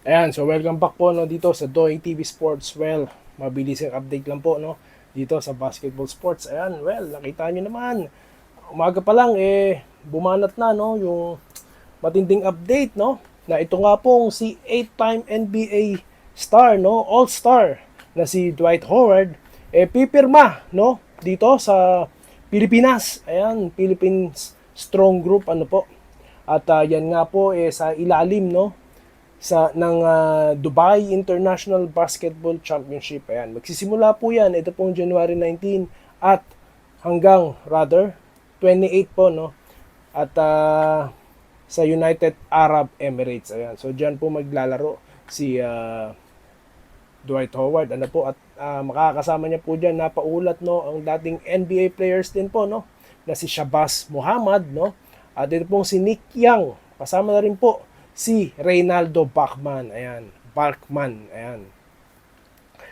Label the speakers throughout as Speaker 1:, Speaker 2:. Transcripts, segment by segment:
Speaker 1: Ayan, so welcome back po no, dito sa Doy TV Sports. Well, mabilis yung update lang po no, dito sa basketball sports. Ayan, well, nakita nyo naman, umaga pa lang bumanat na no, yung matinding update no, na ito nga pong si 8-time NBA star no, all-star na si Dwight Howard, pipirma no, dito sa Pilipinas. Ayan, Philippines Strong Group ano po. At yan nga po sa ilalim no ng Dubai International Basketball Championship. Ayan, magsisimula po yan. Ito pong January 19 at hanggang 28 po no. At sa United Arab Emirates. Ayan. So diyan po maglalaro si Dwight Howard ano po at makakasama niya po diyan napaulat no ang dating NBA players din po no na si Shabazz Muhammad no at ito pong si Nick Young, kasama na rin po si Reynaldo Bachman. Ayan, Barkman. Ayan.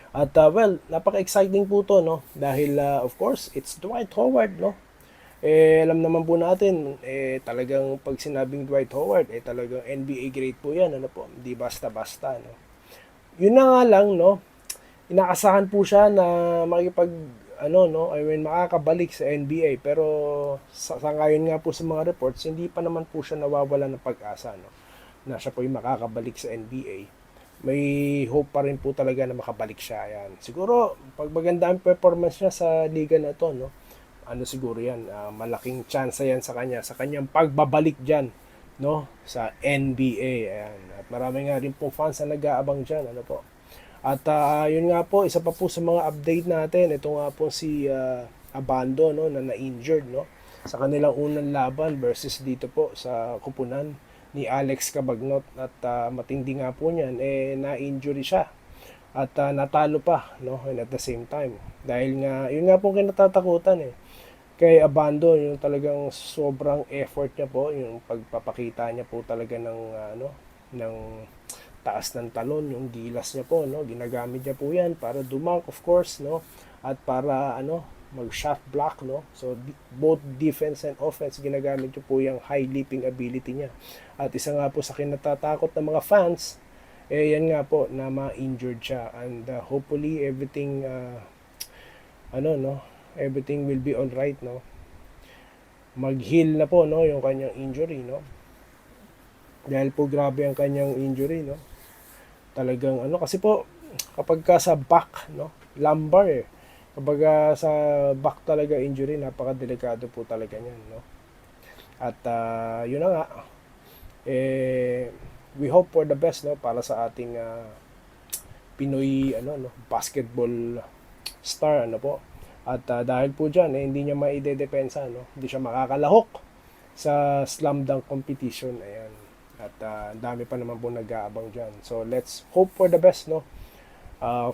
Speaker 1: At well, napaka-exciting po to no dahil of course, it's Dwight Howard no. Alam naman po natin talagang pag sinabing Dwight Howard talagang NBA grade po 'yan ano po. Hindi basta-basta no. Yun na nga lang no. Inaasahan po siya na makikipag makakabalik sa NBA pero sa ngayon nga po sa mga reports hindi pa naman po siya nawawala ng pag-asa no na siya po yung makakabalik sa NBA. May hope pa rin po talaga na makabalik siya. Ayan. Siguro, pag maganda ang performance niya sa liga na to, no? Siguro yan, malaking chance yan sa kanyang pagbabalik dyan, no? Sa NBA. Ayan. At marami nga rin po fans na nag-aabang dyan, ano po. At yun nga po, isa pa po sa mga update natin, ito nga po si Abando, no? Na na-injured, no? Sa kanilang unang laban versus dito po sa Kupunan ni Alex Cabagnot at matindi nga po niyan na-injury siya at natalo pa no and at the same time dahil nga yun nga po kinatatakutan kay Abando yung talagang sobrang effort niya po yung pagpapakita niya po talaga ng ng taas ng talon yung gilas niya po no ginagamit niya po yan para dumunk of course no at para mag-shot block, no? So, both defense and offense, ginagamit niyo po yung high leaping ability niya. At isa nga po sa kinatatakot ng mga fans, yan nga po, na ma-injured siya. And hopefully, everything, everything will be alright, no? Mag-heal na po, no, yung kanyang injury, no? Dahil po grabe ang kanyang injury, no? Talagang, kasi po, kapag ka sa back, no? Lumbar, kapag sa back talaga injury, napaka-delikado po talaga niyan, no? At yun na nga, we hope for the best, no, para sa ating Pinoy basketball star, po. At dahil po diyan, hindi niya maidedepensa, no? Hindi siya makakalahok sa slam dunk competition, ayan. At dami pa naman po nag-aabang diyan. So let's hope for the best, no?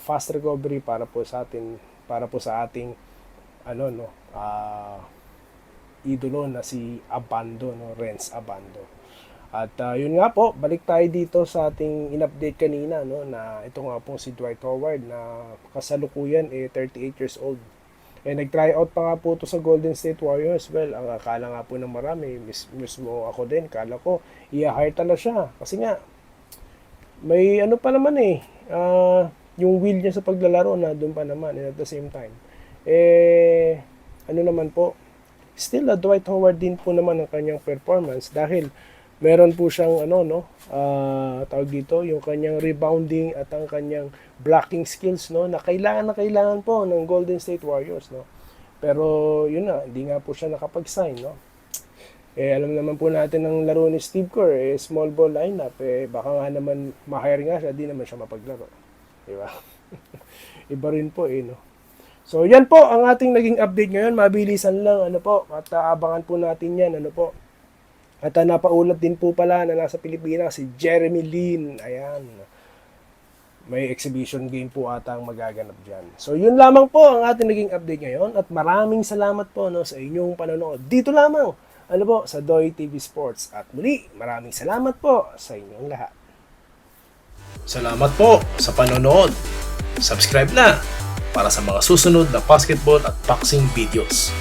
Speaker 1: Fast recovery para po sa ating idolo na si Abando, no, Renz Abando. At yun nga po, balik tayo dito sa ating in-update kanina, no, na ito nga po si Dwight Howard na kasalukuyan 38 years old. Nag-try out pa nga po ito sa Golden State Warriors. Well, ang akala nga po ng marami, mismo ako din, kala ko i-hire na siya kasi nga may pa naman yung will niya sa paglalaro na doon pa naman and at the same time naman po still Dwight Howard din po naman ang kanyang performance dahil meron po siyang tawag dito yung kanyang rebounding at ang kanyang blocking skills no na kailangan po ng Golden State Warriors no pero yun na hindi nga po siya nakapag-sign no alam naman po natin ang laro ni Steve Kerr small ball lineup baka nga naman ma-hire nga siya di naman siya mapaglaro. Diba? Iba rin po no. So yan po ang ating naging update ngayon. Mabilisan lang po at abangan po natin yan po. At napaulat din po pala na nasa Pilipinas si Jeremy Lin. Ayan. May exhibition game po ata ang magaganap diyan. So yun lamang po ang ating naging update ngayon at maraming salamat po no sa inyong panonood. Dito lamang po sa Doy TV Sports at muli maraming salamat po sa inyong lahat. Salamat po sa panonood. Subscribe na para sa mga susunod na basketball at boxing videos.